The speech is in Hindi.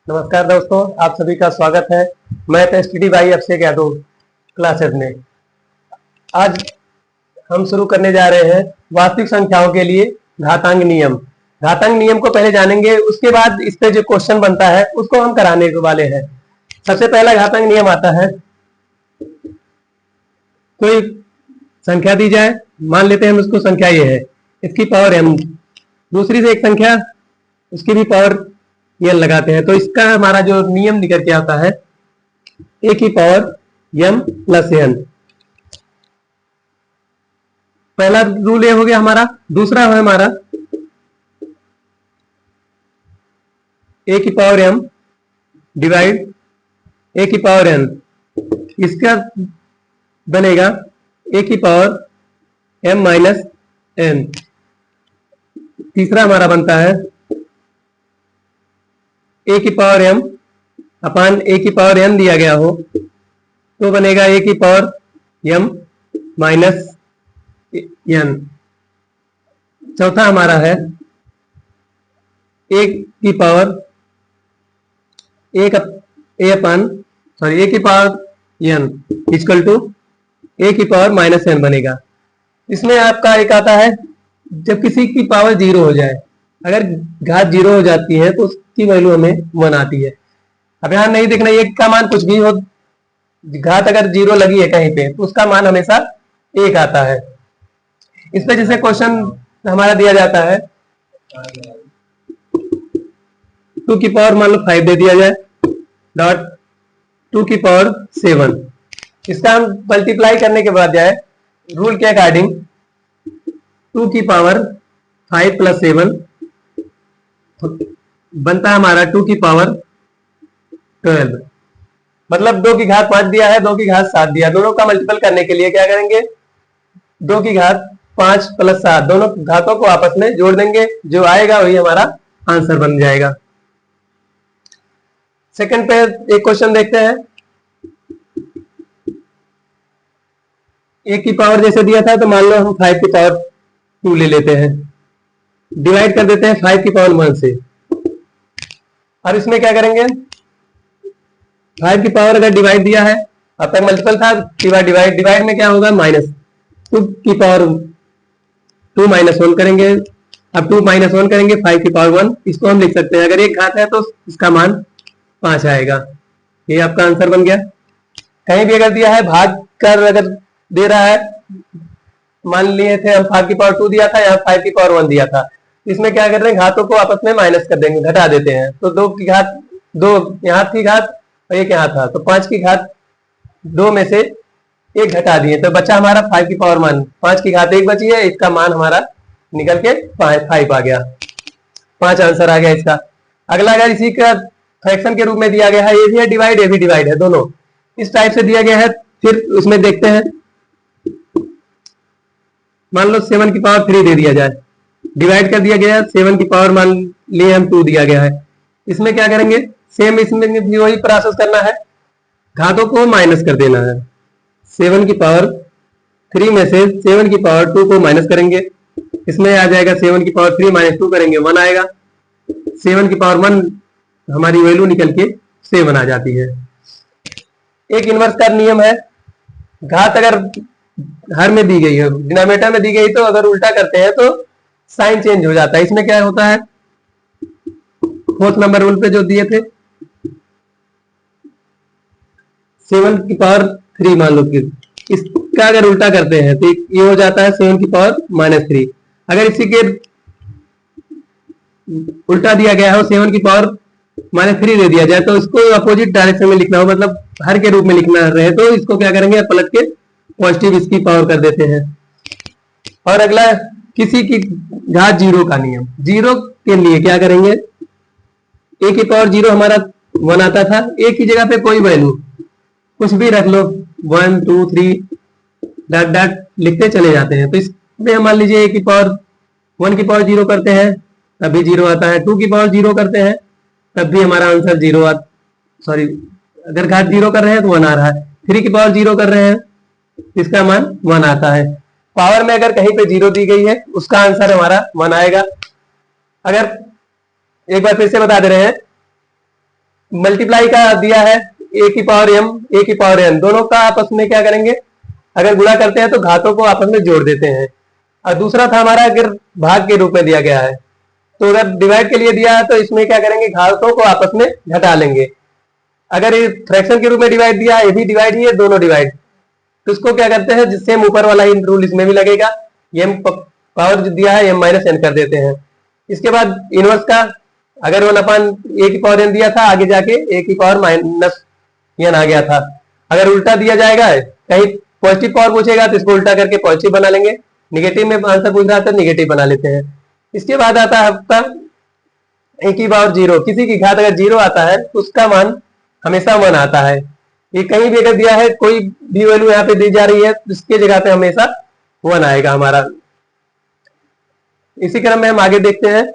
नमस्कार दोस्तों, आप सभी का स्वागत है। मैं एसटीडी भाई अभिषेक यादव क्लासेस में। आज हम शुरू करने जा रहे हैं वास्तविक संख्याओं के लिए घातांक नियम। घातांक नियम को पहले जानेंगे, उसके बाद इस पे जो क्वेश्चन बनता है उसको हम कराने वाले हैं। सबसे पहला घातांक नियम आता है, कोई संख्या दी जाए, मान लेते हैं हम उसको संख्या ये है, इसकी पावर m, दूसरी से एक संख्या उसकी भी पावर n लगाते हैं, तो इसका हमारा जो नियम निकल के आता है a की पावर m प्लस n। पहला रूल ये हो गया हमारा। दूसरा है हमारा a की पावर m डिवाइड a की पावर n, इसका बनेगा a की पावर m माइनस n। तीसरा हमारा बनता है a की पावर m अपान a की पावर n दिया गया हो तो बनेगा a की पावर m माइनस n। चौथा हमारा है a की पावर a की power n equal to a की पावर माइनस n बनेगा। इसमें आपका एक आता है जब किसी की पावर जीरो हो जाए, अगर घात जीरो हो जाती है तो उसकी वैल्यू हमें 1 आती है। अब यहाँ नहीं देखना एक का मान कुछ भी हो, घात अगर जीरो लगी है कहीं पे तो उसका मान हमेशा 1 आता है। इस पे जैसे क्वेश्चन हमारा दिया जाता है 2 की पावर मान लो 5 दे दिया जाए डॉट 2 की पावर 7, इसका हम मल्टीप्लाई करने के बाद जाए रूल के अकॉर्डिंग 2 की पावर 5 प्लस 7 बनता है हमारा 2 की पावर 12, मतलब 2 की घात 5 दिया है, 2 की घात 7 दिया। दोनों का मल्टीपल करने के लिए क्या करेंगे, 2 की घात 5 प्लस 7 दोनों घातों को आपस में जोड़ देंगे, जो आएगा वही हमारा आंसर बन जाएगा। सेकंड पे एक क्वेश्चन देखते हैं। एक की पावर जैसे दिया था तो मान लो हम 5 की पावर 2 ले लेते हैं, डिवाइड कर देते हैं 5 की पावर 1 से। और इसमें क्या करेंगे, 5 की पावर अगर डिवाइड दिया है, अब तक मल्टीपल था, डिवाइड में क्या होगा माइनस 2 की पावर 2 माइनस 1 करेंगे। अब 2 माइनस 1 करेंगे 5 की पावर 1, इसको हम लिख सकते हैं अगर एक घात है तो इसका मान 5 आएगा। ये आपका आंसर बन गया। कहीं भी अगर दिया है भाग कर अगर दे रहा है, मान लिए थे हम 5 की पावर 2 दिया था, यहाँ 5 की पावर 1 दिया था, इसमें क्या कर रहे हैं घातों को आपस में माइनस कर देंगे, घटा देते हैं। तो 2 की घात 2 यहाँ थी घात और एक यहाँ था, तो 5 की घात 2 में से एक घटा दिए तो बचा हमारा 5 की पावर 1, 5 की घात 1 बची है, इसका मान हमारा निकल के 5 आ गया। 5 आंसर आ गया इसका। अगला अगर इसी का फ्रैक्शन के रूप में दिया गया है, ये भी है डिवाइड, ये भी डिवाइड है, दोनों इस टाइप से दिया गया है, फिर उसमें देखते हैं मान लो 7 की पावर 3 दे दिया जाए, डिवाइड कर दिया गया है 7 की पावर मान लिए हम 2 दिया गया है। इसमें क्या करेंगे, सेम इसमें भी वही प्रोसेस करना है, घातों को माइनस कर देना है। 7 की पावर 3 में से 7 की पावर 2 को माइनस करेंगे, इसमें आ जाएगा 7 की पावर 3 माइनस 2 करेंगे 1 आएगा। 7 की पावर 1 हमारी वैल्यू निकल के 7 आ जाती है। एक इनवर्स का नियम है, घात अगर हर में दी गई है, डिनोमिनेटर में दी गई, तो अगर उल्टा करते हैं तो साइन चेंज हो जाता है। इसमें क्या होता है, 4th नंबर रूल पे जो दिए थे 7 की पावर 3 मान लो, कि इसका अगर उल्टा करते हैं तो ये हो जाता है 7 की पावर माइनस 3। अगर इसी के उल्टा दिया गया हो 7 की पावर माइनस 3 दे दिया जाए, तो इसको अपोजिट डायरेक्शन में लिखना हो, मतलब हर के रूप में लिखना रहे, तो इसको क्या करेंगे पलट के पॉजिटिव इसकी पावर कर देते हैं। और अगला किसी की घात 0 का नियम, 0 के लिए क्या करेंगे, a की पावर 0 हमारा 1 आता था, a की जगह पे कोई वैल्यू कुछ भी रख लो, 1 2 3 डॉट डॉट लिखते चले जाते हैं। तो इसमें मान लीजिए a की पावर 1 की पावर 0 करते हैं तब भी 0 आता है, 2 की पावर 0 करते हैं तब भी हमारा आंसर 0 सॉरी अगर घात 0 कर रहे हैं तो 1 आ रहा है, 3 की पावर 0 कर रहे हैं इसका मान 1 आता है। पावर में अगर कहीं पे 0 दी गई है उसका आंसर हमारा 1 आएगा। अगर एक बार फिर से बता दे रहे हैं, मल्टीप्लाई का दिया है ए की पावर m ए की पावर n, दोनों का आपस में क्या करेंगे, अगर गुणा करते हैं तो घातों को आपस में जोड़ देते हैं। और दूसरा था हमारा अगर भाग के रूप में दिया गया है, तो अगर डिवाइड के लिए दिया है तो इसमें क्या करेंगे, घातों को आपस में घटा लेंगे। अगर ये फ्रैक्शन के रूप में डिवाइड दिया है, ये भी डिवाइड ही है, दोनों डिवाइड, तो इसको क्या करते हैं, जिससे ऊपर वाला ही रूल इसमें भी लगेगा, m पावर जो दिया है m माइनस n कर देते हैं। इसके बाद इनवर्स का, अगर 1/a की पावर n दिया था, आगे जाके a की पावर माइनस n आ गया था। अगर उल्टा दिया जाएगा, कहीं पॉजिटिव पावर पूछेगा तो इसको उल्टा करके पॉजिटिव बना लेंगे, निगेटिव में आंसर पूछ रहा है तो निगेटिव बना लेते हैं। इसके बाद आता है आपका a की पावर 0, किसी की घात अगर 0 आता है तो उसका मान हमेशा 1 आता है। ये कहीं भी अगर दिया है, कोई भी वैल्यू यहाँ पे दी जा रही है, तो इसके जगह पे हमेशा 1 आएगा हमारा। इसी क्रम में हम आगे देखते हैं